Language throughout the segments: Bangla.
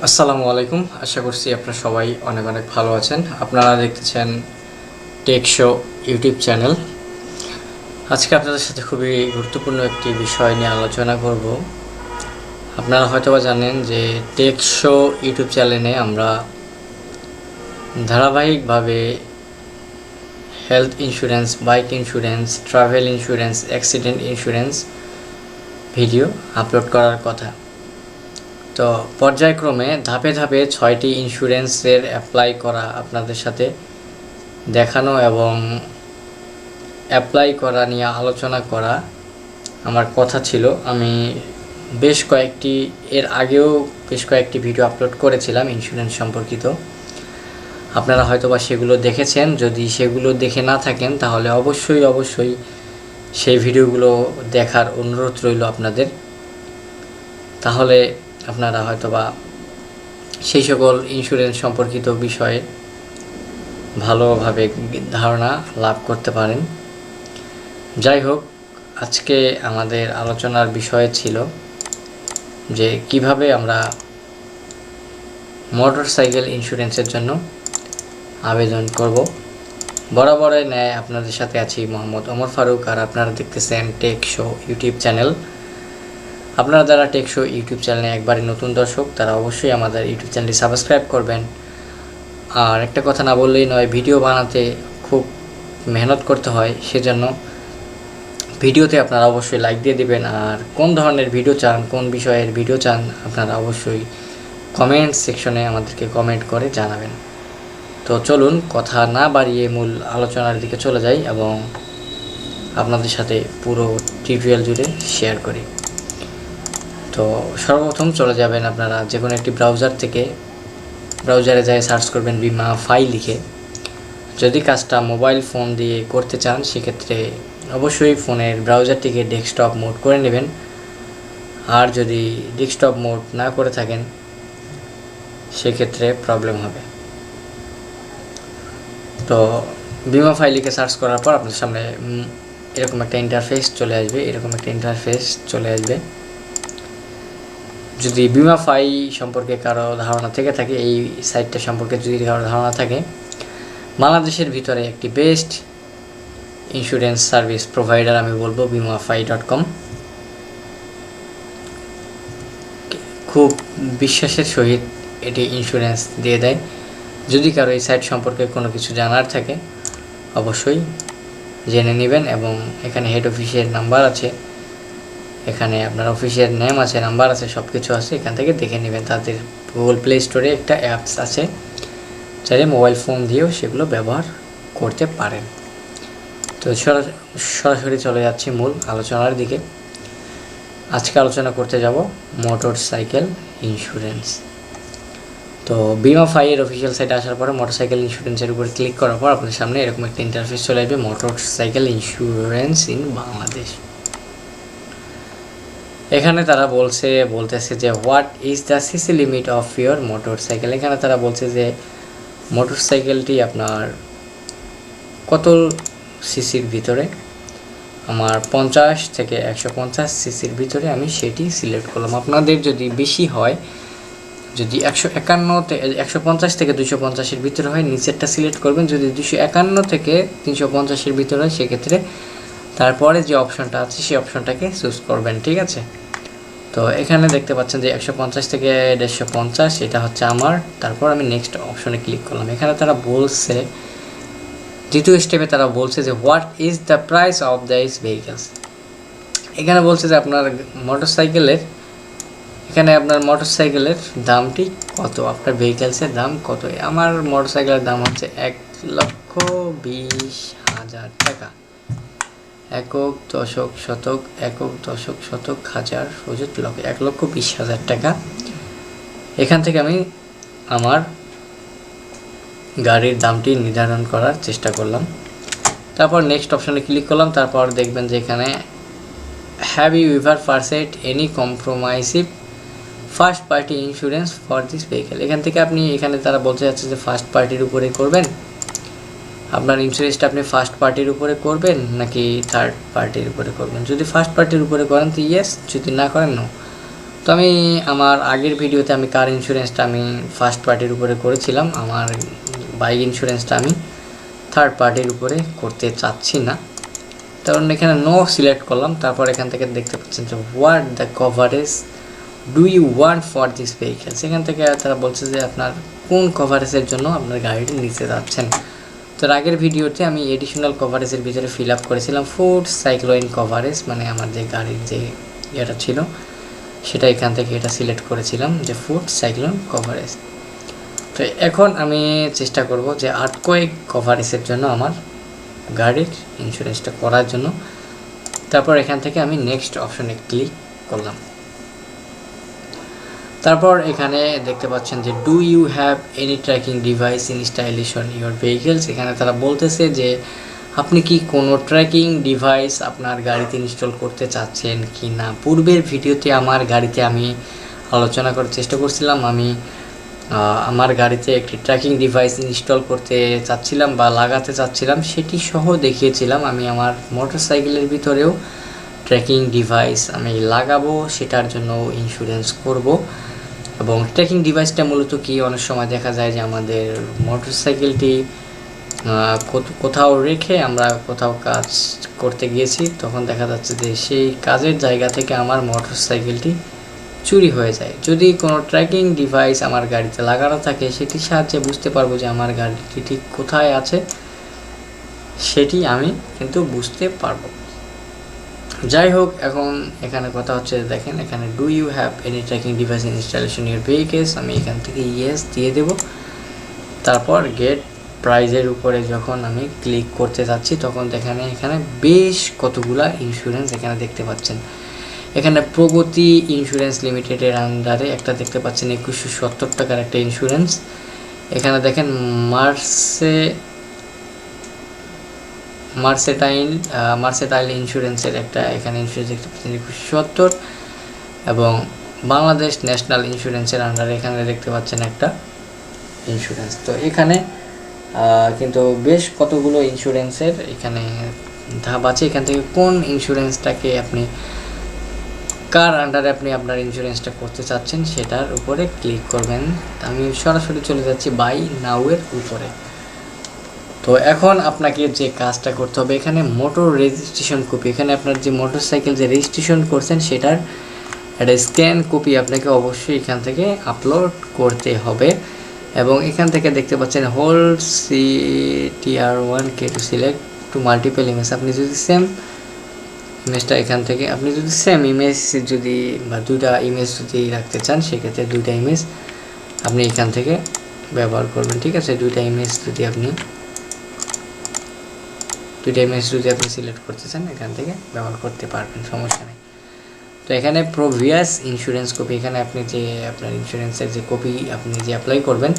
আসসালামু আলাইকুম। আশা করছি আপনারা সবাই অনেক অনেক ভালো আছেন। আপনারা দেখতেছেন টেক শো ইউটিউব চ্যানেল। আজকে আপনাদের সাথে খুবই গুরুত্বপূর্ণ একটি বিষয় নিয়ে আলোচনা করব। আপনারা হয়তোবা জানেন যে টেক শো ইউটিউব চ্যানেলে আমরা ধারাবাহিকভাবে health insurance, bike insurance, travel insurance, accident insurance video upload করার কথা। তো পর্যায়ক্রমে ধাপে ধাপে 6টি ইন্স্যুরেন্সের অ্যাপ্লাই করা আপনাদের সাথে দেখানো এবং অ্যাপ্লাই করা নিয়ে আলোচনা করা আমার কথা ছিল। আমি এর আগেও বেশ কয়েকটি ভিডিও আপলোড করেছিলাম ইন্স্যুরেন্স সম্পর্কিত। আপনারা হয়তোবা সেগুলো দেখেছেন। যদি সেগুলো দেখে না থাকেন তাহলে অবশ্যই সেই ভিডিওগুলো দেখার অনুরোধ রইল আপনাদের। তাহলে আপনারা হয়তোবা সেই সকল ইন্স্যুরেন্স সম্পর্কিত বিষয়ে ভালোভাবে ধারণা লাভ করতে পারেন। যাই হোক, আজকে আমাদের আলোচনার বিষয় ছিল যে কিভাবে আমরা মোটরসাইকেল ইন্স্যুরেন্সের জন্য আবেদন করব। বরাবরের ন্যায় আপনাদের সাথে আছি মোহাম্মদ ওমর ফারুক, আর আপনারা দেখতেছেন টেক শো ইউটিউব চ্যানেল। আপনারা যারা টেক শো ইউটিউব চ্যানেলে একবারই নতুন দর্শক, তারা অবশ্যই আমাদের ইউটিউব চ্যানেলটি সাবস্ক্রাইব করবেন। আর একটা কথা না বললেই নয়, ভিডিও বানাতে খুব মেহনত করতে হয়, সেজন্য ভিডিওতে আপনারা অবশ্যই লাইক দিয়ে দিবেন। আর কোন ধরনের ভিডিও চান, কোন বিষয়ের ভিডিও চান, আপনারা অবশ্যই কমেন্ট সেকশনে আমাদেরকে কমেন্ট করে জানাবেন। তো চলুন কথা না বাড়িয়ে মূল আলোচনার দিকে চলে যাই এবং আপনাদের সাথে পুরো টিউটোরিয়াল জুড়ে শেয়ার করি। তো সর্বপ্রথম চলে যাবেন আপনারা যে কোনো একটি ব্রাউজারে যাই সার্চ করবেন বিমা ফাইল লিখে। যদি কাজটা মোবাইল ফোন দিয়ে করতে চান সেক্ষেত্রে অবশ্যই ফোনের ব্রাউজারটিকে ডেস্কটপ মোড করে নেবেন। আর যদি ডেস্কটপ মোড না করে থাকেন সেক্ষেত্রে প্রবলেম হবে। তো বিমা ফাইল লিখে সার্চ করার পর আপনার সামনে এরকম একটা ইন্টারফেস চলে আসবে। যদি বিমা ফাই সম্পর্কে কারো ধারণা থেকে থাকে, এই সাইটটা সম্পর্কে যদি কারো ধারণা থাকে, বাংলাদেশের ভিতরে একটি বেস্ট ইন্স্যুরেন্স সার্ভিস প্রোভাইডার আমি বলবো bimafai.com। খুব বিশ্বাসের সহিত এটি ইন্স্যুরেন্স দিয়ে দেয়। যদি কারো এই সাইট সম্পর্কে কোনো কিছু জানার থাকে অবশ্যই জেনে নেবেন। এবং এখানে হেড অফিসের নাম্বার আছে, এখানে আপনার অফিসের নেম আছে, নাম্বার আছে, সব কিছু আছে। এখান থেকে দেখে নেবেন। তাদের গুগল প্লে স্টোরে একটা অ্যাপস আছে, চাইলে মোবাইল ফোন দিয়েও সেগুলো ব্যবহার করতে পারেন। তো সরাসরি চলে যাচ্ছি মূল আলোচনার দিকে। আজকে আলোচনা করতে যাব মোটরসাইকেল ইন্স্যুরেন্স। তো বিমা ফাইয়ের অফিসিয়াল সাইটে আসার পরে মোটরসাইকেল ইন্স্যুরেন্সের উপর ক্লিক করার পর আপনার সামনে এরকম একটা ইন্টারফেস চলে আসবে, মোটরসাইকেল ইন্স্যুরেন্স ইন বাংলাদেশ। এখানে তারা বলতেছে যে what is the CC limit of your motorcycle. এখানে তারা বলছে যে মোটরসাইকেলটি আপনার কত সিসির ভিতরে। আমার 50 থেকে 150 সিসির ভিতরে আমি সেটি সিলেক্ট করলাম। আপনাদের যদি বেশি হয়, যদি 150 থেকে 250-এর ভিতরে হয় নিচেরটা সিলেক্ট করবেন। যদি 251 থেকে 350-এর ভিতরে হয় সেক্ষেত্রে তারপরে যে অপশনটা আছে সেই অপশনটাকে চুজ করবেন, ঠিক আছে। তো এখানে দেখতে পাচ্ছেন যে 150 থেকে 150 এটা হচ্ছে আমার। তারপর আমি নেক্সট অপশনে ক্লিক করলাম। এখানে তারা বলছে, দ্বিতীয় স্টেপে তারা বলছে যে what is the price of this vehicles. এখানে বলছে যে আপনার মোটরসাইকেলের দামটি কত, আপনার ভেহিকলসের দাম কত। আমার মোটরসাইকেলের দাম হচ্ছে 1,20,000 টাকা। একক দশক শতক হাজার অযুত লক্ষ, 1,20,000 টাকা। এখান থেকে আমি আমার গাড়ির দামটি নির্ধারণ করার চেষ্টা করলাম। তারপর নেক্সট অপশনে ক্লিক করলাম। তারপর দেখবেন যে এখানে have you ever purchased any comprehensive first party insurance for this vehicle. এখানে তারা বলতে যাচ্ছে যে ফার্স্ট পার্টির উপরে করবেন, আপনার ইন্স্যুরেন্সটা আপনি ফার্স্ট পার্টির উপরে করবেন নাকি থার্ড পার্টির উপরে করবেন। যদি ফার্স্ট পার্টির উপরে করেন তো ইয়েস, যদি না করেন নো। তো আমি আমার আগের ভিডিওতে আমি কার ইন্স্যুরেন্সটা আমি ফার্স্ট পার্টির উপরে করেছিলাম, আমার বাইক ইন্স্যুরেন্সটা আমি থার্ড পার্টির উপরে করতে চাচ্ছি না। কারণ এখানে নো সিলেক্ট করলাম। তারপর এখান থেকে দেখতে পাচ্ছেন যে what the coverage do you want for this vehicle. সেখান থেকে তারা বলছে যে আপনার কোন কভারেজের জন্য আপনার গাড়িটি নিতে যাচ্ছেন। তো আগের ভিডিওতে আমি এডিশনাল কভারেজের ভিতরে ফিল আপ করেছিলাম ফুড সাইক্লোইন কভারেজ, মানে আমার যে গাড়ির যে ইয়েটা ছিল সেটা এখান থেকে এটা সিলেক্ট করেছিলাম যে ফুড সাইক্লোন কভারেজ। তো এখন আমি চেষ্টা করব যে আর্থকোয়েক কভারেজের জন্য আমার গাড়ির ইন্স্যুরেন্সটা করার জন্য। তারপর এখান থেকে আমি নেক্সট অপশনে ক্লিক করলাম। তারপর এখানে দেখতে পাচ্ছেন যে do you have any tracking device installation on your vehicles. এখানে তারা বলতেছে যে আপনি কি কোনো ট্র্যাকিং ডিভাইস আপনার গাড়িতে ইনস্টল করতে চাচ্ছেন কি না। পূর্বের ভিডিওতে আমার গাড়িতে আমি আলোচনা করার চেষ্টা করছিলাম, আমি আমার গাড়িতে একটি ট্র্যাকিং ডিভাইস ইনস্টল করতে চাচ্ছিলাম বা লাগাতে চাচ্ছিলাম, সেটি সহ দেখিয়েছিলাম। আমি আমার মোটরসাইকেলের ভিতরেও ট্র্যাকিং ডিভাইস আমি লাগাবো, সেটার জন্য ইন্স্যুরেন্স করব। এবং ট্র্যাকিং ডিভাইসটা মূলত কি, অনেক সময় দেখা যায় যে আমাদের মোটরসাইকেলটি কোথাও রেখে আমরা কোথাও কাজ করতে গিয়েছি, তখন দেখা যাচ্ছে যে সেই কাজের জায়গা থেকে আমার মোটরসাইকেলটি চুরি হয়ে যায়। যদি কোনো ট্র্যাকিং ডিভাইস আমার গাড়িতে লাগানো থাকে, সেটির সাহায্যে বুঝতে পারবো যে আমার গাড়িটি ঠিক কোথায় আছে, সেটি আমি কিন্তু বুঝতে পারবো। যাই হোক, এখন এখানে কথা হচ্ছে দেখেন এখানে do you have any tracking device installation your vehicles, আমি এখান থেকে ইয়েস দিয়ে দেব। তারপর গেট প্রাইজের উপরে যখন আমি ক্লিক করতে যাচ্ছি, তখন এখানে বেশ কতগুলা ইন্স্যুরেন্স এখানে দেখতে পাচ্ছেন। এখানে প্রগতি ইন্স্যুরেন্স লিমিটেডের আন্ডারে একটা দেখতে পাচ্ছেন 2170 টাকার একটা ইন্স্যুরেন্স। এখানে দেখেন মার্সেটাইল ইন্স্যুরেন্সের একটা এখানে ইন্স্যুরেন্স দেখতে পাচ্ছেন 2170, এবং বাংলাদেশ ন্যাশনাল ইন্স্যুরেন্সের আন্ডারে এখানে দেখতে পাচ্ছেন একটা ইন্স্যুরেন্স। তো এখানে কিন্তু বেশ কতগুলো ইন্স্যুরেন্সের এখানে ধাপ আছে। এখান থেকে কোন ইন্স্যুরেন্সটাকে আপনি কার আন্ডারে আপনি আপনার ইন্স্যুরেন্সটা করতে চাচ্ছেন সেটার উপরে ক্লিক করবেন। আমি সরাসরি চলে যাচ্ছি বাই নাউয়ের উপরে। তো এখন আপনাকে যে কাজটা করতে হবে, এখানে মোটর রেজিস্ট্রেশন কপি, এখানে আপনার যে মোটরসাইকেল যে রেজিস্ট্রেশন করছেন সেটার একটা স্ক্যান কপি আপনাকে অবশ্যই এখান থেকে আপলোড করতে হবে। এবং এখান থেকে দেখতে পাচ্ছেন hold CTR1K to select to multiple image. আপনি যদি সেম ইমেজটা এখান থেকে আপনি যদি সেম ইমেজ যদি বা দুইটা ইমেজ যদি রাখতে চান, সেক্ষেত্রে দুইটা ইমেজ আপনি এখান থেকে ব্যবহার করবেন। ঠিক আছে, দুইটা ইমেজ যদি আপনি সিলেক্ট করতে চান, এখান থেকে ব্যবহার করতে পারবেন, সমস্যা নেই। তো এখানে প্রিভিয়াস ইন্স্যুরেন্স কপি, এখানে আপনি যে আপনার ইন্স্যুরেন্সের যে কপি আপনি যে অ্যাপ্লাই করবেন,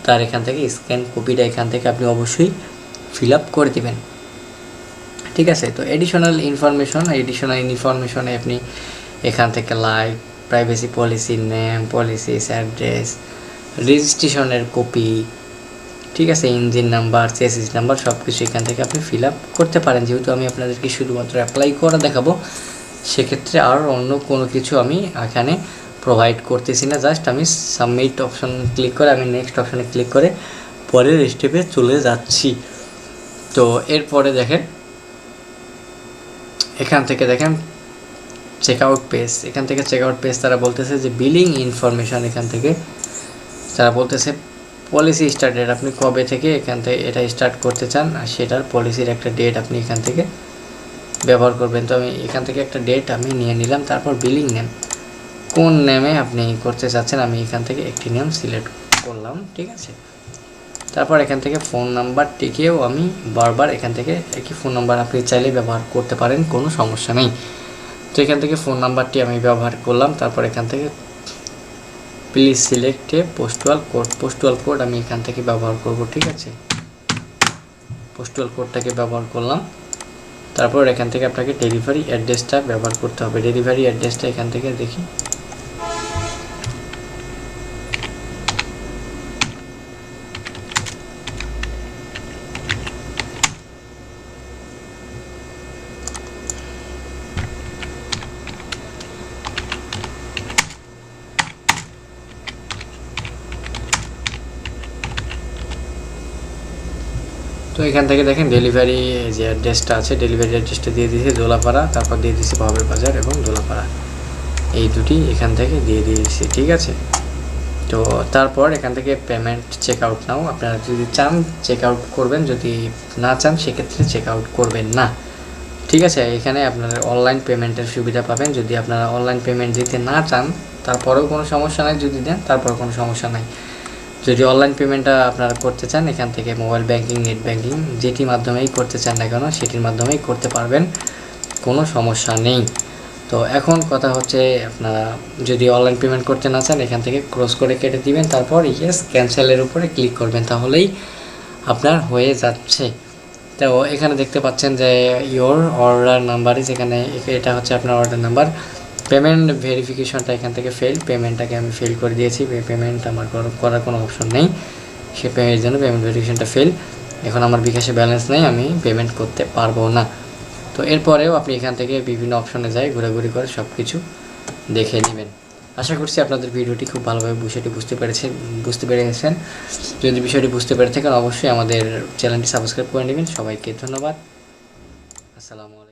তার এখান থেকে স্ক্যান কপিটা এখান থেকে আপনি অবশ্যই ফিল আপ করে দেবেন। ঠিক আছে, তো এডিশনাল ইনফরমেশনে আপনি এখান থেকে like privacy policy, name, policies, address, রেজিস্ট্রেশনের কপি, ঠিক আছে, ইঞ্জিন নাম্বার, চেসিস নাম্বার, সব কিছু এখান থেকে আপনি ফিল আপ করতে পারেন। যেহেতু আমি আপনাদেরকে শুধুমাত্র অ্যাপ্লাই করা দেখাবো, সেক্ষেত্রে আর অন্য কোনো কিছু আমি এখানে প্রোভাইড করতেছি না। জাস্ট আমি সাবমিট অপশন ক্লিক করে আমি নেক্সট অপশনে ক্লিক করে পরের স্টেপে চলে যাচ্ছি। তো এরপরে দেখেন এখান থেকে দেখেন চেকআউট পেজ, এখান থেকে চেকআউট পেজ তারা বলতেছে যে বিলিং ইনফরমেশন, এখান থেকে তারা বলতেছে পলিসি স্টার্ট ডেট, আপনি কবে থেকে এখান থেকে এটা স্টার্ট করতে চান আর সেটার পলিসির একটা ডেট আপনি এখান থেকে ব্যবহার করবেন। তো আমি এখান থেকে একটা ডেট আমি নিয়ে নিলাম। তারপর বিলিং নেম, কোন নেমে আপনি করতে চাচ্ছেন, আমি এখান থেকে একটি নেম সিলেক্ট করলাম। ঠিক আছে, তারপর এখান থেকে ফোন নাম্বারটিকেও আমি বারবার এখান থেকে একই ফোন নাম্বার আপনি চাইলে ব্যবহার করতে পারেন, কোনো সমস্যা নেই। তো এখান থেকে ফোন নাম্বারটি আমি ব্যবহার করলাম। তারপর এখান থেকে please select A postal code আমি এখান থেকে ব্যবহার করব। ঠিক আছে, পোস্টাল কোডটাকে ব্যবহার করলাম। তারপর এখান থেকে আপনাকে ডেলিভারি অ্যাড্রেসটা ব্যবহার করতে হবে। ডেলিভারি অ্যাড্রেসটা এখান থেকে দেখি, এখান থেকে দেখেন ডেলিভারি যে অ্যাড্রেসটা আছে, ডেলিভারি অ্যাড্রেসটা দিয়ে দিয়েছি দোলাপাড়া, তারপর দিয়ে দিয়েছি ভবের বাজার এবং দোলাপাড়া, এই দুটি এখান থেকে দিয়ে দিয়েছি। ঠিক আছে, তো তারপর এখান থেকে পেমেন্ট চেক আউট নাও। আপনারা যদি চান চেক আউট করবেন, যদি না চান সেক্ষেত্রে চেক আউট করবেন না। ঠিক আছে, এখানে আপনারা অনলাইন পেমেন্টের সুবিধা পাবেন। যদি আপনারা অনলাইন পেমেন্ট দিতে না চান তারপরেও কোনো সমস্যা নাই, যদি দেন তারপরেও কোনো সমস্যা নাই। যদি অনলাইন পেমেন্টটা আপনারা করতে চান এখান থেকে মোবাইল ব্যাংকিং, নেট ব্যাংকিং যেটির মাধ্যমেই করতে চান না কেন সেটির মাধ্যমেই করতে পারবেন, কোনো সমস্যা নেই। তো এখন কথা হচ্ছে আপনারা যদি অনলাইন পেমেন্ট করতে না চান এখান থেকে ক্রস করে কেটে দিবেন, তারপর ইয়েস ক্যান্সেলের উপরে ক্লিক করবেন, তাহলেই আপনার হয়ে যাচ্ছে। তো এখানে দেখতে পাচ্ছেন যে ইয়োর অর্ডার নাম্বার ইজ, এখানে এটা হচ্ছে আপনার অর্ডার নাম্বার। পেমেন্ট ভেরিফিকেশনটা এখান থেকে ফেল, পেমেন্টটাকে আমি ফেল করে দিয়েছি, পেমেন্ট আমার করার কোনো অপশন নেই, সে পেমেন্টের জন্য পেমেন্ট ভেরিফিকেশনটা ফেল। এখন আমার বিকাশে ব্যালেন্স নেই, আমি পেমেন্ট করতে পারবো না। তো এরপরেও আপনি এখান থেকে বিভিন্ন অপশনে যাই ঘোরাঘুরি করে সব কিছু দেখে নেবেন। আশা করছি আপনাদের ভিডিওটি খুব ভালোভাবে বিষয়টি বুঝতে পেরেছেন। যদি বিষয়টি বুঝতে পেরে থাকেন অবশ্যই আমাদের চ্যানেলটি সাবস্ক্রাইব করে নেবেন। সবাইকে ধন্যবাদ। আসসালামু আলাইকুম।